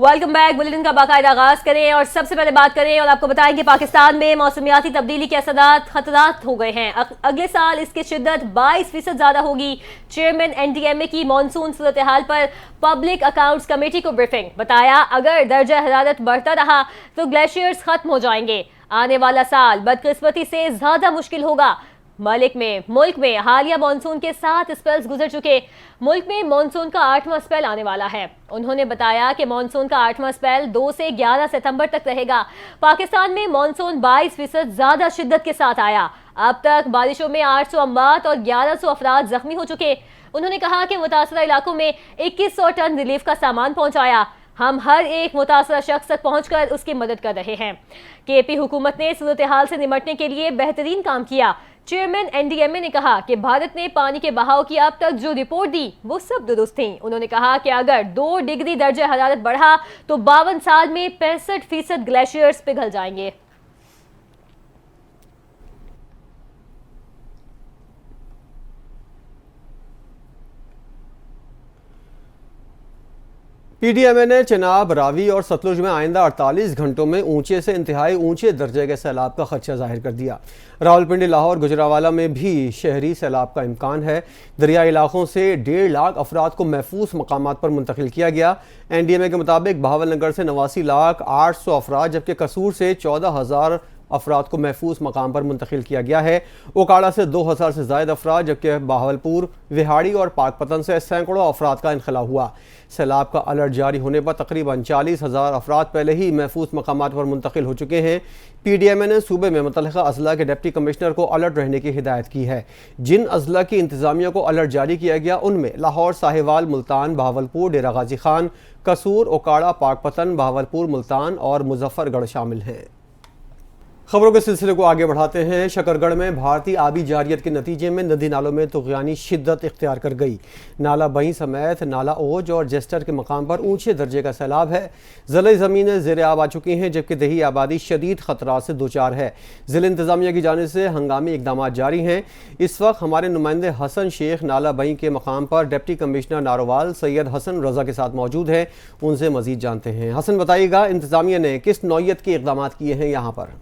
Welcome back. Bulletin का बाकायदा आगाज करें और सबसे पहले बात करें और आपको बताएं कि पाकिस्तान में मौसमियाती तब्दीली के असरात खतरनाक हो गए हैं। अगले साल इसकी शिद्दत 22% ज्यादा होगी। चेयरमैन एनडीएमए की मानसून सूरत हाल पर पब्लिक अकाउंट्स कमेटी को ब्रीफिंग। बताया अगर दर्जा हरारत बढ़ता रहा तो ग्लेशियर्स खत्म हो जाएंगे। आने वाला साल बदकिस्मती से ज्यादा मुश्किल होगा। मुल्क में हालिया मानसून के 7 स्पेल्स गुजर चुके। मुल्क में मानसून का 8वां स्पेल आने वाला है। उन्होंने बताया कि मानसून का 8वां स्पेल 2 से 11 सितंबर तक रहेगा। पाकिस्तान में मानसून 22% ज्यादा शिद्दत के साथ आया। अब तक बारिशों में 800 अमवात और 1100 अफराद जख्मी हो चुके। उन्होंने कहा कि मुतासरा इलाकों में 2100 टन रिलीफ का सामान पहुंचाया। हम हर एक मुतासरा शख्स तक पहुंचकर उसकी मदद कर रहे हैं। केपी हुकूमत ने सूरत हाल से निपटने के लिए बेहतरीन काम किया। चेयरमैन एनडीएमए ने कहा कि भारत ने पानी के बहाव की अब तक जो रिपोर्ट दी वो सब दुरुस्त थी। उन्होंने कहा कि अगर 2 डिग्री दर्जे हरारत बढ़ा तो 52 साल में 65% ग्लेशियर्स पिघल जाएंगे। पीडीएमए ने चनाब, रावी और सतलुज में आइंदा 48 घंटों में ऊंचे से इंतहाई ऊंचे दर्जे के सैलाब का खदशा जाहिर कर दिया। रावलपिंडी, लाहौर, गुजरावाला में भी शहरी सैलाब का इम्कान है। दरियाई इलाकों से 1.5 लाख अफराद को महफूज मकामात पर मुंतकिल किया गया। एनडीएमए के मुताबिक बहावलनगर से 89,800 अफराद जबकि कसूर से 14,000 अफराद को महफूज मकाम पर मुंतकिल किया गया है। ओकाड़ा से 2,000 से ज़ायद अफराद जबकि बहावलपुर, विहाड़ी और पाकपतन से सैकड़ों अफराद का इनखला हुआ। सैलाब का अलर्ट जारी होने पर तकरीबन 40,000 अफराद पहले ही महफूज मकामात पर मुंतकिल हो चुके हैं। पीडीएमए ने सूबे में मुतल्लिका अजला के डिप्टी कमिश्नर को अलर्ट रहने की हिदायत की है। जिन अजला की इंतजामिया को अलर्ट जारी किया गया उनमें लाहौर, साहिवाल, मुल्तान, बहावलपुर, डेरा गाजी खान, कसूर, ओकाड़ा, पाकपतन, बहावलपुर, मुल्तान और मुजफ्फरगढ़ शामिल हैं। खबरों के सिलसिले को आगे बढ़ाते हैं। शकरगढ़ में भारतीय आबी जारियत के नतीजे में नदी नालों में तुग़यानी शिद्दत इख्तियार कर गई। नाला बहीं समेत नाला ओज और जेस्टर के मकाम पर ऊंचे दर्जे का सैलाब है। ज़िले ज़मीनें ज़ेर आब आ चुकी हैं जबकि दही आबादी शदीद ख़तरात से दोचार है। ज़िला इंतज़ामिया की जानिब से हंगामी इक़दाम जारी हैं। इस वक्त हमारे नुमाइंदे हसन शेख नाला बहीं के मकाम पर डिप्टी कमिश्नर नारोवाल सैयद हसन रज़ा के साथ मौजूद हैं। उनसे मज़ीद जानते हैं। हसन, बताइएगा इंतज़ामिया ने किस नौइयत के इक़दाम किए हैं यहाँ पर?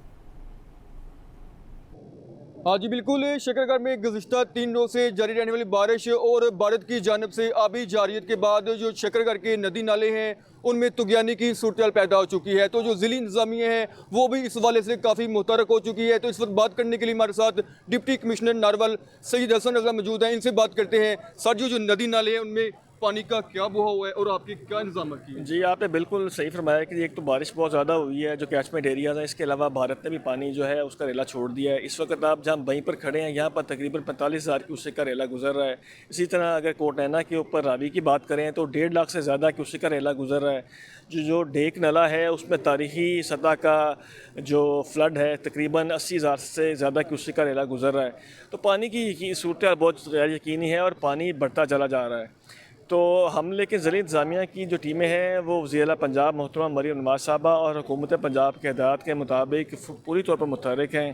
हाँ जी बिल्कुल, शकरगढ़ में गुज़िश्ता 3 रोज़ से जारी रहने वाली बारिश और भारत की जानिब से आबी जारियत के बाद जो शकरगढ़ के नदी नाले हैं उनमें तुग़यानी की सूरत पैदा हो चुकी है। तो जो ज़िली इंतज़ामिया है वो भी इस हवाले से काफ़ी मुतरक हो चुकी है। तो इस वक्त बात करने के लिए हमारे साथ डिप्टी कमिश्नर नारोवाल सैयद हसन रज़ा मौजूद हैं। इनसे बात करते हैं। सर, जो नदी नाले हैं उनमें पानी का क्या बहाव है और आपके क्या इंतजाम किए हैं? जी, आपने बिल्कुल सही फरमाया कि एक तो बारिश बहुत ज़्यादा हुई है जो कैचमेंट एरियाज़ हैं। इसके अलावा भारत ने भी पानी जो है उसका रेला छोड़ दिया है। इस वक्त आप जहाँ वहीं पर खड़े हैं यहाँ पर तकरीबन 45,000 क्यूसेक का रेला गुजर रहा है। इसी तरह अगर कोटनैना के ऊपर रावी की बात करें तो 1.5 लाख से ज़्यादा क्यूसेक का रेला गुजर रहा है। जो ढेक नला है उसमें तारीखी सतह का जो फ्लड है तकरीबन 80,000 से ज़्यादा क्यूसेक का रेला गुजर रहा है। तो पानी की सूरत बहुत यकीनी है और पानी बढ़ता चला जा रहा है। तो हम लेकिन ज़िला इंतज़ामिया की जो टीमें हैं वो वज़ीर पंजाब मोहतरमा मरियम नवाज़ साहबा और हुकूमत पंजाब के हिदायत के मुताबिक पूरी तौर पर मुतहरिक हैं।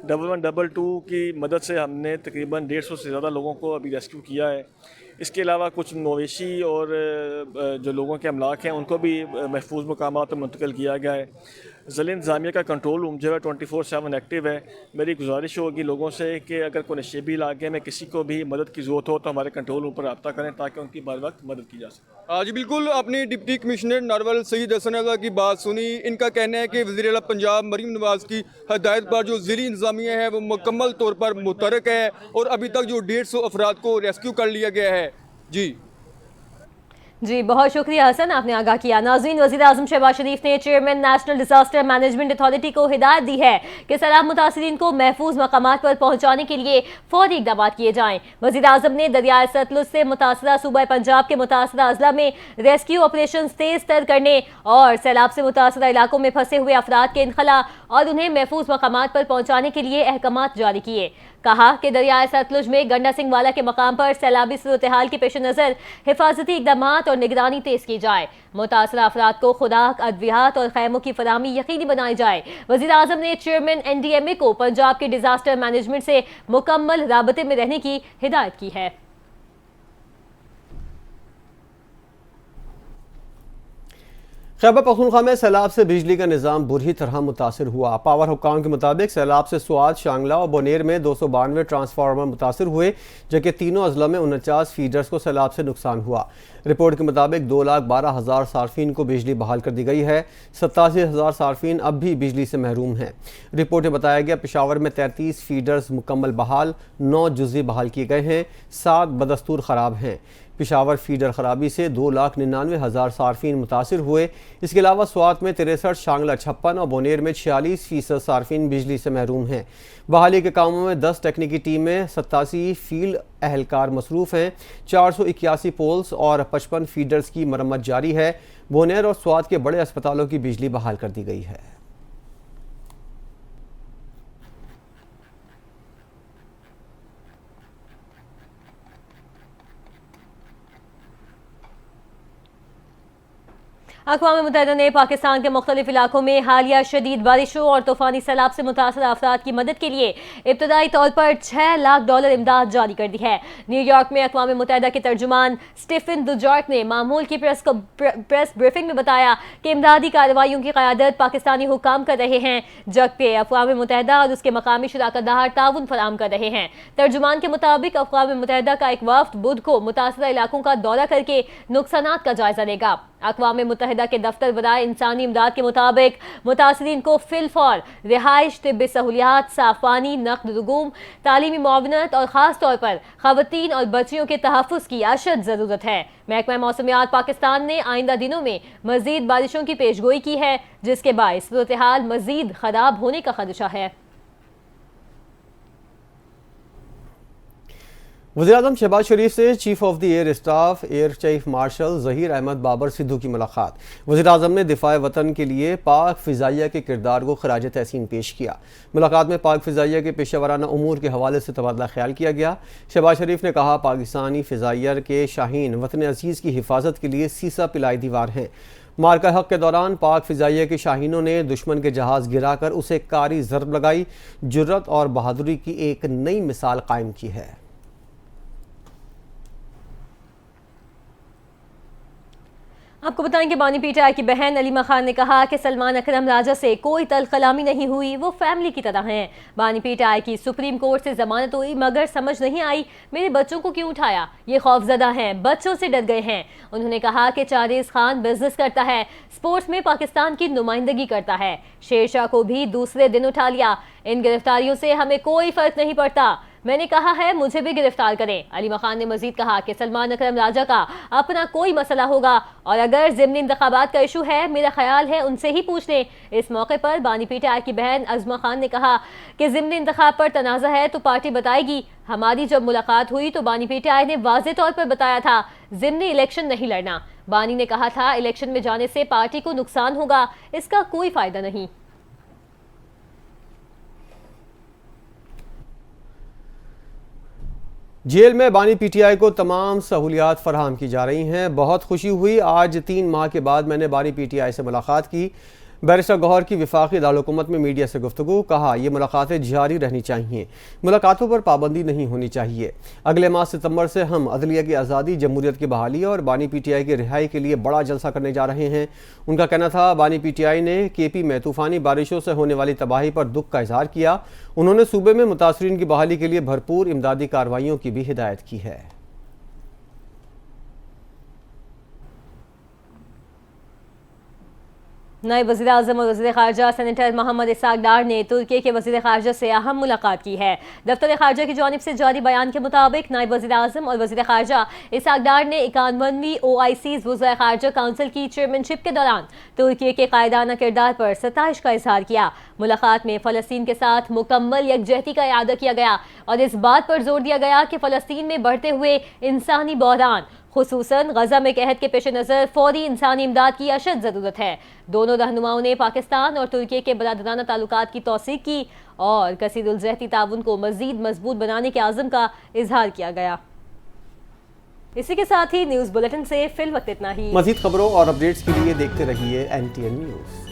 1112 की मदद से हमने तकरीबन 150 से ज़्यादा लोगों को अभी रेस्क्यू किया है। इसके अलावा कुछ मवेशी और जो लोगों के अमलाक हैं उनको भी महफूज मकामात पर मुंतकिल किया गया है। ज़िला इंतज़ामिया का कंट्रोल रूम जो है 24/7 एक्टिव है। मेरी गुजारिश होगी लोगों से कि अगर कोई नशेबी इलाके में किसी को भी मदद की ज़रूरत हो तो हमारे कंट्रोल रूम पर रब्ता करें ताकि उनकी बर वक्त मदद की जा सके। हाँ जी बिल्कुल, आपने डिप्टी कमिश्नर नारोवाल सैयद हसन रज़ा की बात सुनी। इनका कहना है कि वज़ीर आला पंजाब मरियम नवाज़ की हदायत पर जो ज़िली इंतज़ामिया है वो मुकम्मल तौर पर मुतरक है और अभी तक जो 150 अफराद को रेस्क्यू कर लिया गया है। जी, बहुत शुक्रिया हसन, आपने आगाह किया। नाज़रीन, वज़ीर आज़म शहबाज शरीफ ने chairman national disaster management authority को हिदायत दी है कि सैलाब मुतासिरीन को महफूज मकामात पर पहुंचाने के लिए फौरी इक़दाम किए जाएं। वज़ीर आज़म ने दरियाए सतलुज से मुतासरा सूबा पंजाब के मुतासरा अजला में रेस्क्यू ऑपरेशन तेज तर करने और सैलाब से मुतासरा इलाकों में फंसे हुए अफराद के इनखला और उन्हें महफूज मकामात पर पहुंचाने के लिए अहकामात जारी किए। कहा कि दरियाए सतलुज में गंडा सिंह वाला के मकाम पर सैलाबी सूरत हाल के पेश नज़र हिफाजती इक़दाम और निगरानी तेज की जाए। मुतासरा अफराद को खुराक, अद्वियात और खैमों की फराहमी यकीनी बनाई जाए। वज़ीर आज़म ने चेयरमैन एनडीएमए को पंजाब के डिजास्टर मैनेजमेंट से मुकम्मल राबते में रहने की हिदायत की है। खैबर पख्तूनख्वा में सैलाब से बिजली का निज़ाम बुरी तरह मुतासर हुआ। पावर हुक्काम के मुताबिक सैलाब से स्वात, शांगला और बोनेर में 292 ट्रांसफार्मर मुतासर हुए, जबकि तीनों अजला में 49 फीडर्स को सैलाब से नुकसान हुआ। रिपोर्ट के मुताबिक 2,12,000 सार्फिन को बिजली बहाल कर दी गई है। 87,000 सार्फिन अब भी बिजली से महरूम हैं। रिपोर्ट में बताया गया पेशावर में 33 फीडर्स मुकम्मल बहाल, 9 जुज़ी बहाल किए गए हैं, 7 बदस्तूर ख़राब हैं। पेशावर फीडर खराबी से 2,99,000 सार्फिन मुतासर हुए। इसके अलावा स्वात में 63, शांगला 56 और बोनेर में 46% सार्फिन बिजली से महरूम हैं। बहाली के कामों में 10 टेक्निकी टीमें, 87 फील्ड अहलकार मसरूफ़ हैं। 481 पोल्स और 55 फीडर्स की मरम्मत जारी है। बोनेर और स्वात के बड़े अस्पतालों की बिजली बहाल कर दी गई है। अक़वाम मुत्तहिदा ने पाकिस्तान के मुख्तलिफ इलाकों में हालिया शदीद बारिशों और तूफ़ानी सैलाब से मुतासर अफराद की मदद के लिए इब्तदाई तौर पर $6 लाख इमदाद जारी कर दी है। न्यूयॉर्क में अक़वाम मुत्तहिदा के तर्जुमान स्टीफन दुजार्ट ने मामूल की प्रेस ब्रीफिंग में बताया कि इमदादी कार्रवाइयों की क़यादत पाकिस्तानी हुक्काम कर रहे हैं, जबकि अक़वाम मुत्तहिदा और उसके मकामी शराकतदार ताउन फराहम कर रहे हैं। तर्जुमान के मुताबिक अक़वाम मुत्तहिदा का एक वफ़द बुध को मुतासरा इलाकों का दौरा करके नुकसानात का जायजा लेगा। अक़वाम मुत्तहिदा के दफ्तर बराए इंसानी इमदाद के मुताबिक मुतासरीन को फिलफौर रिहाइश, तिब्बी सहूलियात, साफ पानी, नक़द रकूम, तालीमी मुआवनत और ख़ास तौर पर ख़वातीन और बच्चियों के तहफ़्फ़ुज़ की अशद ज़रूरत है। महकमा मौसमियात पाकिस्तान ने आइंदा दिनों में मज़ीद बारिशों की पेशगोई की है, जिसके बाइस सूरत हाल मज़ीद ख़राब होने का खदशा है। वज़ीर-ए-आज़म शहबाज शरीफ से chief of the air staff air chief marshal Zaheer Ahmed Babar Sidhu की मुलाकात। वज़ीर-ए-आज़म ने दिफ़ा वतन के लिए पाक फ़िज़ाइया के किरदार को खराज तहसीन पेश किया। मुलाकात में पाक फ़िज़ाइया के पेशा वराना उमूर के हवाले से तबादला ख्याल किया गया। शहबाज शरीफ ने कहा, पाकिस्तानी फ़िज़ाइया के शाहीन वतन अज़ीज़ की हिफाजत के लिए सीसा पिलाई दीवार हैं। मार्का हक के दौरान पाक फ़िज़ाइया के शाहीनों ने दुश्मन के जहाज़ गिराकर उसे कारी ज़रब लगाई, जुर्रत और बहादुरी की एक नई मिसाल कायम की है। आपको बताएं कि बानी पीटीआई की बहन अलीमा खान ने कहा कि सलमान अकरम राजा से कोई तल कलामी नहीं हुई, वो फैमिली की तरह हैं। बानी पीटीआई की सुप्रीम कोर्ट से जमानत हुई मगर समझ नहीं आई मेरे बच्चों को क्यों उठाया, ये खौफजदा हैं, बच्चों से डर गए हैं। उन्होंने कहा कि चारेज़ खान बिजनेस करता है, स्पोर्ट्स में पाकिस्तान की नुमाइंदगी करता है। शेरशाह को भी दूसरे दिन उठा लिया। इन गिरफ्तारियों से हमें कोई फर्क नहीं पड़ता, मैंने कहा है मुझे भी गिरफ्तार करें। अलीमा खान ने मजीद कहा कि सलमान अकरम राजा का अपना कोई मसला होगा और अगर ज़िमनी इंतखाबात का इशू है, मेरा ख्याल है उनसे ही पूछ लें। इस मौके पर बानी पीटीआई की बहन अज़मा खान ने कहा कि ज़िमनी इंतखाब पर तनाज़ा है तो पार्टी बताएगी। हमारी जब मुलाकात हुई तो बानी पीटीआई ने वाज़े तौर पर बताया था ज़िमनी इलेक्शन नहीं लड़ना। बानी ने कहा था इलेक्शन में जाने से पार्टी को नुकसान होगा, इसका कोई फ़ायदा नहीं। जेल में बानी पीटीआई को तमाम सहूलियात फराहम की जा रही हैं। बहुत खुशी हुई, आज 3 माह के बाद मैंने बानी पीटीआई से मुलाकात की। बैरिस्टर गौहर की वफाकी दारुलहुकूमत में मीडिया से गुफ्तगू, कहा ये मुलाकातें जारी रहनी चाहिए, मुलाकातों पर पाबंदी नहीं होनी चाहिए। अगले माह सितंबर से हम अदलिया की आज़ादी, जमहूरियत की बहाली और बानी पीटीआई की रिहाई के लिए बड़ा जलसा करने जा रहे हैं। उनका कहना था बानी पीटीआई ने केपी में तूफ़ानी बारिशों से होने वाली तबाही पर दुख का इजहार किया। उन्होंने सूबे में मुतासरीन की बहाली के लिए भरपूर इमदादी कार्रवाइयों की भी हिदायत की है। नायब वज़ीर आज़म और वज़ीर ख़ारजा सेनेटर मोहम्मद इसाक डार ने तुर्की के वज़ीर ख़ारजा से अहम मुलाकात की है। दफ्तर ख़ारजा की जानिब से जारी बयान के मुताबिक नायब वज़ीर आज़म और वज़ीर ख़ारजा इसाक डार ने 51वीं OIC's वज़ीर ख़ारजा काउंसिल की चेयरमैनशिप के दौरान तुर्की के कायदाना किरदार पर सताइश का इजहार किया। मुलाकात में फ़लस्तीन के साथ मुकम्मल यकजहती का इआदा किया गया और इस बात पर जोर दिया गया कि फ़लस्तीन में बढ़ते हुए इंसानी बहरान, खुसूसन गजा में कहत के पेश नज़र फौरी इंसानी इमदाद की अशद ज़रूरत है। दोनों रहनुमाओं ने पाकिस्तान और तुर्की के बरादराना ताल्लुकात की तौसीक की और कसीरुल-ज़हती ताउन को मज़ीद मजबूत बनाने के आज़म का इजहार किया गया। इसी के साथ ही न्यूज़ बुलेटिन से फिल वक्त इतना ही। मज़ीद खबरों और अपडेट्स के लिए देखते रहिए NTN न्यूज़।